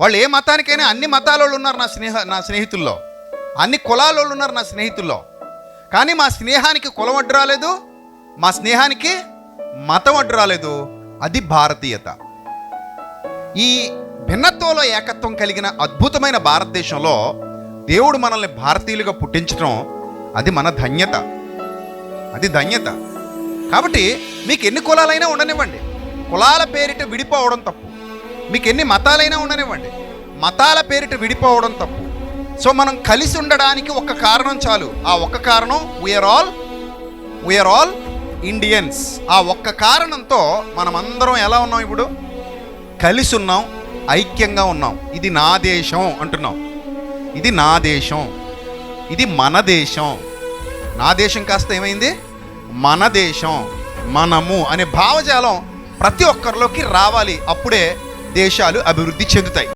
వాళ్ళు ఏ మతానికైనా అన్ని మతాల వాళ్ళు ఉన్నారు నా స్నేహితుల్లో, అన్ని కులాల వాళ్ళు ఉన్నారు నా స్నేహితుల్లో. కానీ మా స్నేహానికి కులం అడ్డు రాలేదు, మా స్నేహానికి మతం అడ్డు రాలేదు. అది భారతీయత. ఈ భిన్నత్వంలో ఏకత్వం కలిగిన అద్భుతమైన భారతదేశంలో దేవుడు మనల్ని భారతీయులుగా పుట్టించడం అది మన ధన్యత, అది ధన్యత. కాబట్టి మీకు ఎన్ని కులాలైనా ఉండనివ్వండి, కులాల పేరిట విడిపోవడం తప్పు. మీకు ఎన్ని మతాలైనా ఉండనివ్వండి, మతాల పేరిట విడిపోవడం తప్పు. సో మనం కలిసి ఉండడానికి ఒక కారణం చాలు. ఆ ఒక్క కారణం వీఆర్ ఆల్ ఇండియన్స్. ఆ ఒక్క కారణంతో మనమందరం ఎలా ఉన్నాం? ఇప్పుడు కలిసి ఉన్నాం, ఐక్యంగా ఉన్నాం. ఇది నా దేశం అంటున్నాం. ఇది నా దేశం, ఇది మన దేశం. నా దేశం కాస్త ఏమైంది? మన దేశం, మనము అనే భావజాలం ప్రతి ఒక్కరిలోకి రావాలి. అప్పుడే దేశాలు అభివృద్ధి చెందుతాయి.